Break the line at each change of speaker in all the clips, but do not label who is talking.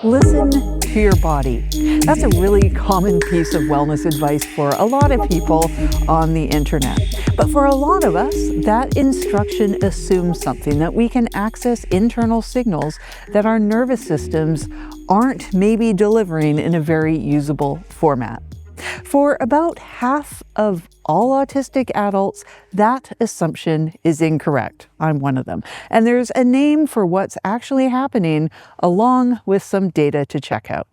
Listen to your body. That's a really common piece of wellness advice for a lot of people on the internet. But for a lot of us, that instruction assumes something, that we can access internal signals that our nervous systems aren't maybe delivering in a very usable format. For about half of all autistic adults, that assumption is incorrect. I'm one of them. And there's a name for what's actually happening, along with some data to check out.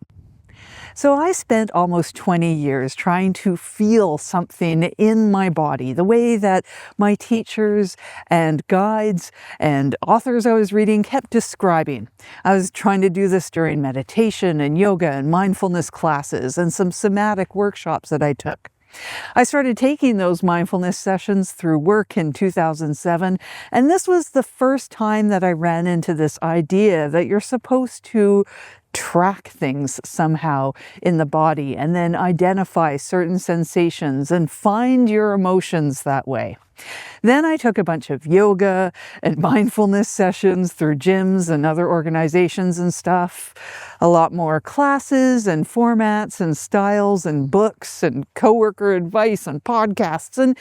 So I spent almost 20 years trying to feel something in my body, the way that my teachers and guides and authors I was reading kept describing. I was trying to do this during meditation and yoga and mindfulness classes and some somatic workshops that I took. I started taking those mindfulness sessions through work in 2007, and this was the first time that I ran into this idea that you're supposed to track things somehow in the body and then identify certain sensations and find your emotions that way. Then I took a bunch of yoga and mindfulness sessions through gyms and other organizations and stuff, a lot more classes and formats and styles and books and coworker advice and podcasts. And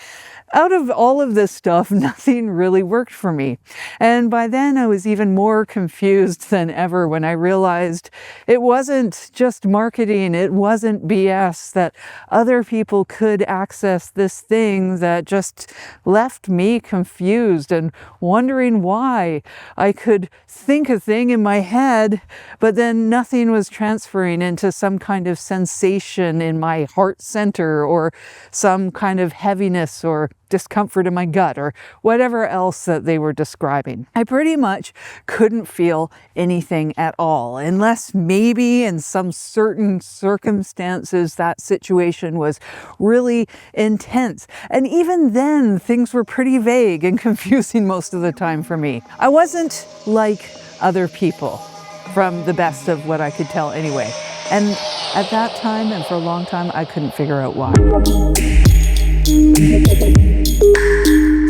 out of all of this stuff, nothing really worked for me. And by then I was even more confused than ever when I realized it wasn't just marketing, it wasn't BS, that other people could access this thing that just left me confused and wondering why I could think a thing in my head, but then nothing was transferring into some kind of sensation in my heart center or some kind of heaviness or discomfort in my gut or whatever else that they were describing. I pretty much couldn't feel anything at all, unless maybe in some certain circumstances that situation was really intense. And even then, things were pretty vague and confusing most of the time for me. I wasn't like other people, from the best of what I could tell anyway. And at that time, and for a long time, I couldn't figure out why.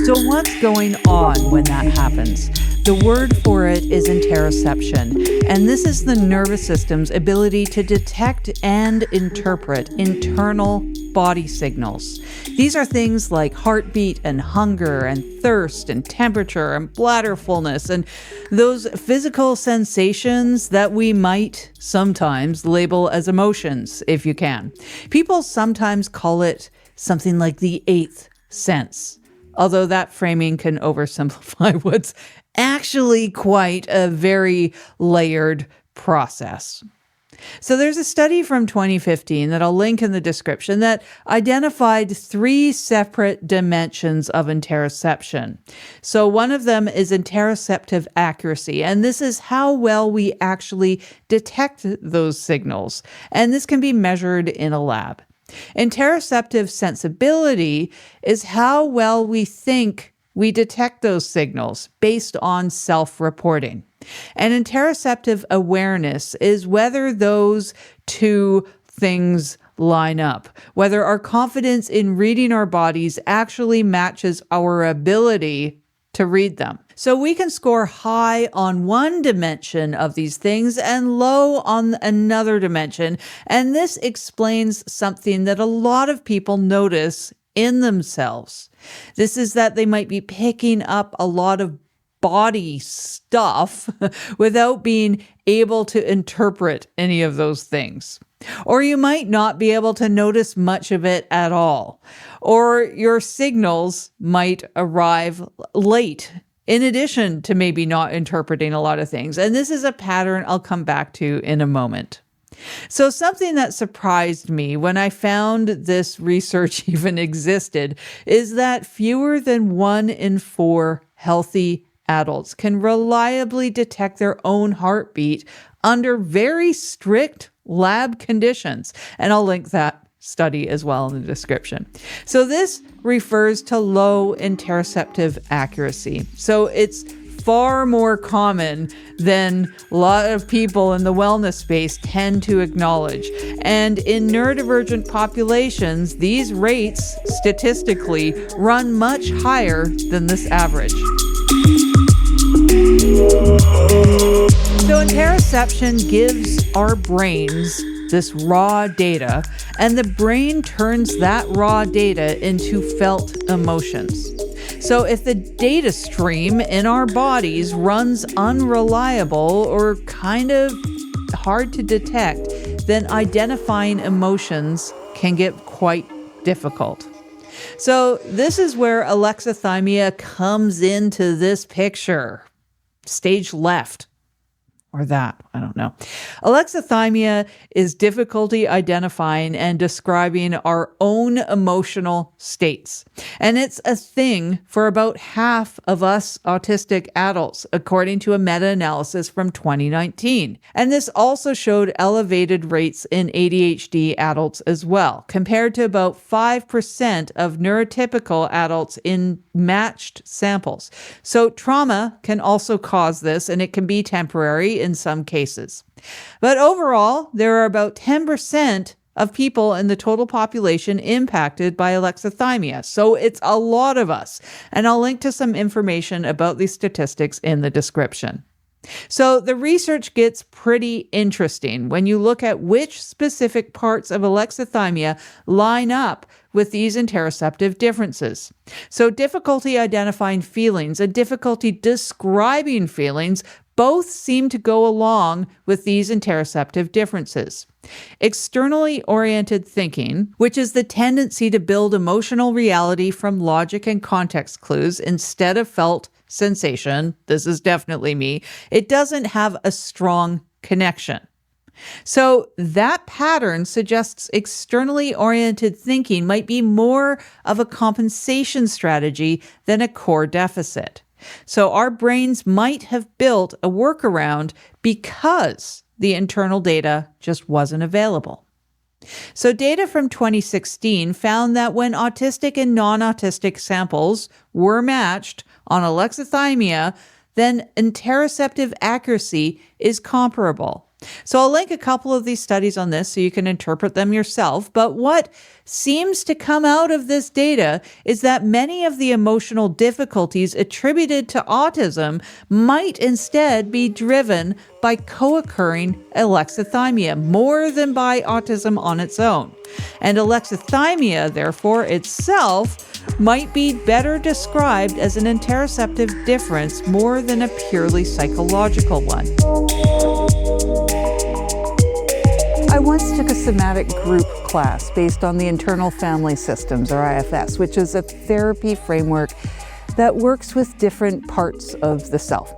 So what's going on when that happens? The word for it is interoception, and this is the nervous system's ability to detect and interpret internal body signals. These are things like heartbeat and hunger and thirst and temperature and bladder fullness and those physical sensations that we might sometimes label as emotions, if you can. People sometimes call it something like the eighth sense, although that framing can oversimplify what's actually quite a very layered process. So there's a study from 2015 that I'll link in the description that identified 3 separate dimensions of interoception. So one of them is interoceptive accuracy, and this is how well we actually detect those signals. And this can be measured in a lab. Interoceptive sensibility is how well we think we detect those signals based on self-reporting. And interoceptive awareness is whether those two things line up, whether our confidence in reading our bodies actually matches our ability to read them. So we can score high on one dimension of these things and low on another dimension. And this explains something that a lot of people notice in themselves. This is that they might be picking up a lot of body stuff without being able to interpret any of those things. Or you might not be able to notice much of it at all. Or your signals might arrive late, in addition to maybe not interpreting a lot of things. And this is a pattern I'll come back to in a moment. So something that surprised me when I found this research even existed is that fewer than 1 in 4 healthy adults can reliably detect their own heartbeat under very strict lab conditions. And I'll link that study as well in the description. So this refers to low interoceptive accuracy. So it's far more common than a lot of people in the wellness space tend to acknowledge. And in neurodivergent populations, these rates statistically run much higher than this average. So interoception gives our brains this raw data, and the brain turns that raw data into felt emotions. So if the data stream in our bodies runs unreliable or kind of hard to detect, then identifying emotions can get quite difficult. So this is where alexithymia comes into this picture. Stage left. Or that, I don't know. Alexithymia is difficulty identifying and describing our own emotional states. And it's a thing for about half of us autistic adults, according to a meta-analysis from 2019. And this also showed elevated rates in ADHD adults as well, compared to about 5% of neurotypical adults in matched samples. So trauma can also cause this, and it can be temporary in some cases. But overall, there are about 10% of people in the total population impacted by alexithymia. So it's a lot of us. And I'll link to some information about these statistics in the description. So the research gets pretty interesting when you look at which specific parts of alexithymia line up with these interoceptive differences. So difficulty identifying feelings and difficulty describing feelings both seem to go along with these interoceptive differences. Externally oriented thinking, which is the tendency to build emotional reality from logic and context clues instead of felt sensation, this is definitely me, it doesn't have a strong connection. So that pattern suggests externally oriented thinking might be more of a compensation strategy than a core deficit. So our brains might have built a workaround because the internal data just wasn't available. So data from 2016 found that when autistic and non-autistic samples were matched on alexithymia, then interoceptive accuracy is comparable. So I'll link a couple of these studies on this so you can interpret them yourself. But what seems to come out of this data is that many of the emotional difficulties attributed to autism might instead be driven by co-occurring alexithymia more than by autism on its own. And alexithymia, therefore, itself might be better described as an interoceptive difference more than a purely psychological one. I once took a somatic group class based on the Internal Family Systems, or IFS, which is a therapy framework that works with different parts of the self.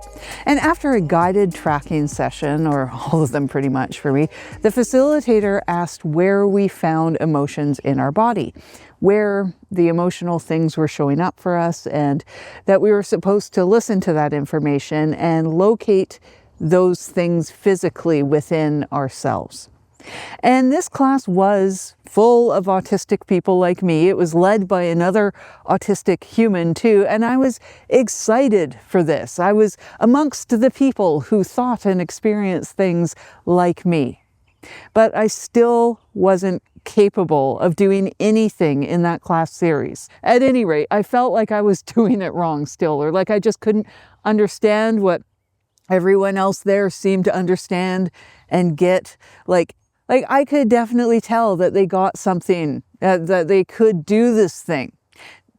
And after a guided tracking session, or all of them pretty much for me, the facilitator asked where we found emotions in our body, where the emotional things were showing up for us, and that we were supposed to listen to that information and locate those things physically within ourselves. And this class was full of autistic people like me. It was led by another autistic human too, and I was excited for this. I was amongst the people who thought and experienced things like me. But I still wasn't capable of doing anything in that class series. At any rate, I felt like I was doing it wrong still, or like I just couldn't understand what everyone else there seemed to understand and get. Like I could definitely tell that they got something, that they could do this thing.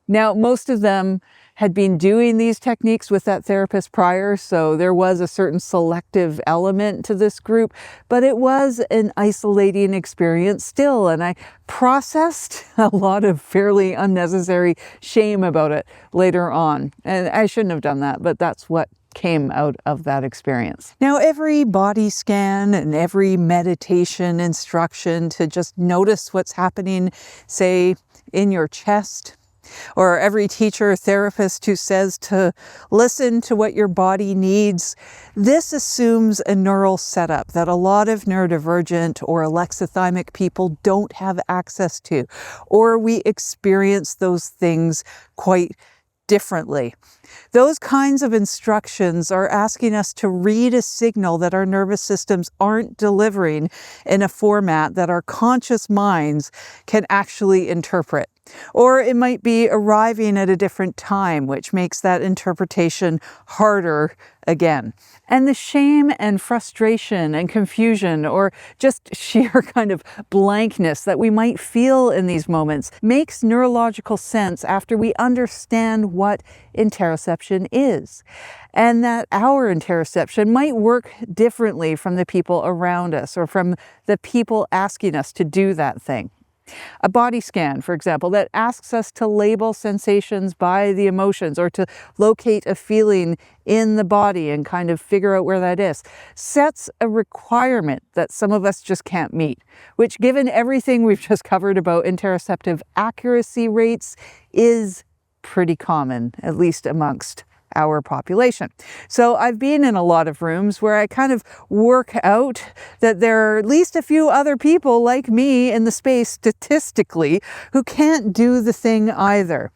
Now, most of them had been doing these techniques with that therapist prior, so there was a certain selective element to this group, but it was an isolating experience still, and I processed a lot of fairly unnecessary shame about it later on. And I shouldn't have done that, but that's what came out of that experience. Now, every body scan and every meditation instruction to just notice what's happening, say, in your chest, or every teacher or therapist who says to listen to what your body needs, this assumes a neural setup that a lot of neurodivergent or alexithymic people don't have access to, or we experience those things quite differently. Those kinds of instructions are asking us to read a signal that our nervous systems aren't delivering in a format that our conscious minds can actually interpret. Or it might be arriving at a different time, which makes that interpretation harder again. And the shame and frustration and confusion, or just sheer kind of blankness that we might feel in these moments, makes neurological sense after we understand what interoception is. And that our interoception might work differently from the people around us or from the people asking us to do that thing. A body scan, for example, that asks us to label sensations by the emotions or to locate a feeling in the body and kind of figure out where that is, sets a requirement that some of us just can't meet, which, given everything we've just covered about interoceptive accuracy rates, is pretty common, at least amongst our population. So I've been in a lot of rooms where I kind of work out that there are at least a few other people like me in the space statistically who can't do the thing either.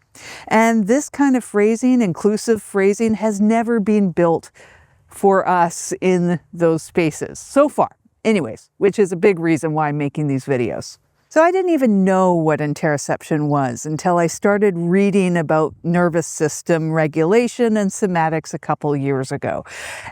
And this kind of phrasing, inclusive phrasing, has never been built for us in those spaces so far. Anyways, which is a big reason why I'm making these videos. So I didn't even know what interoception was until I started reading about nervous system regulation and somatics a couple years ago.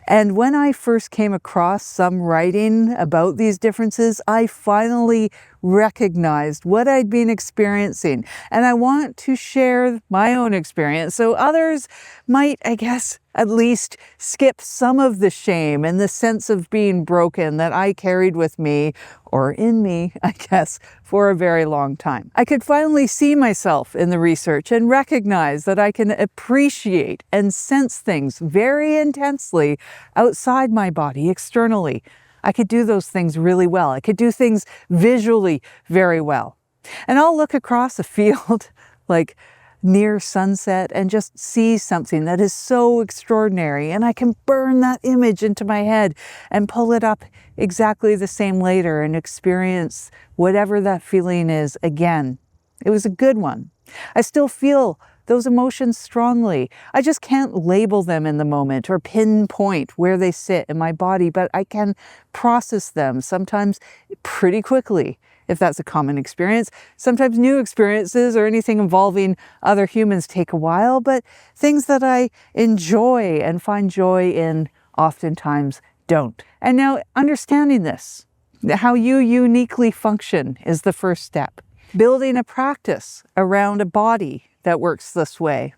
And when I first came across some writing about these differences, I finally recognized what I'd been experiencing. And I want to share my own experience so others might, I guess, at least skip some of the shame and the sense of being broken that I carried with me, or in me, I guess, for a very long time. I could finally see myself in the research and recognize that I can appreciate and sense things very intensely outside my body, externally. I could do those things really well. I could do things visually very well. And I'll look across a field like near sunset and just see something that is so extraordinary, and I can burn that image into my head and pull it up exactly the same later and experience whatever that feeling is again. It was a good one. I still feel those emotions strongly. I just can't label them in the moment or pinpoint where they sit in my body, but I can process them sometimes pretty quickly, if that's a common experience. Sometimes new experiences or anything involving other humans take a while, but things that I enjoy and find joy in oftentimes don't. And now understanding this, how you uniquely function, is the first step. Building a practice around a body that works this way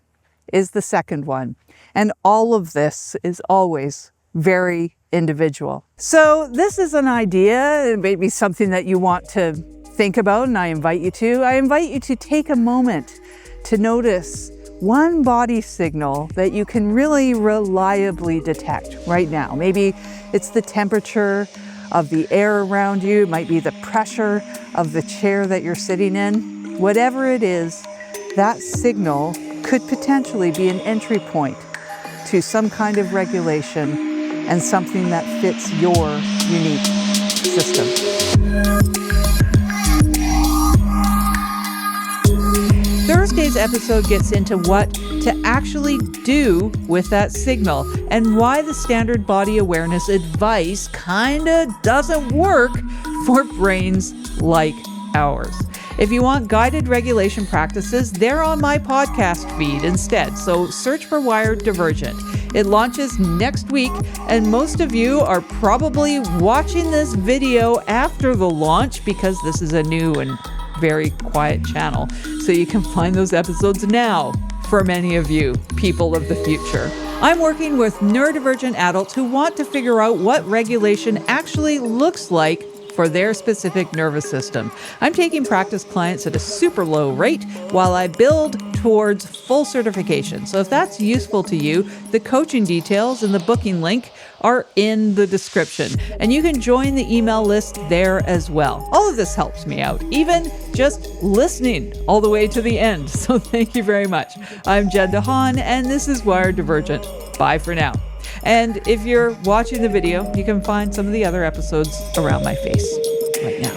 is the second one. And all of this is always very individual. So this is an idea, it may be something that you want to think about, and I invite you to take a moment to notice one body signal that you can really reliably detect right now. Maybe it's the temperature of the air around you, it might be the pressure of the chair that you're sitting in. Whatever it is, that signal could potentially be an entry point to some kind of regulation and something that fits your unique system. Thursday's episode gets into what to actually do with that signal and why the standard body awareness advice kinda doesn't work for brains like ours. If you want guided regulation practices, they're on my podcast feed instead, so search for Wired Divergent. It launches next week, and most of you are probably watching this video after the launch because this is a new and very quiet channel, so you can find those episodes now for many of you, people of the future. I'm working with neurodivergent adults who want to figure out what regulation actually looks like for their specific nervous system. I'm taking practice clients at a super low rate while I build towards full certification. So if that's useful to you, the coaching details and the booking link are in the description, and you can join the email list there as well. All of this helps me out, even just listening all the way to the end. So thank you very much. I'm deHaan, and this is Wired Divergent. Bye for now. And if you're watching the video, you can find some of the other episodes around my face right now.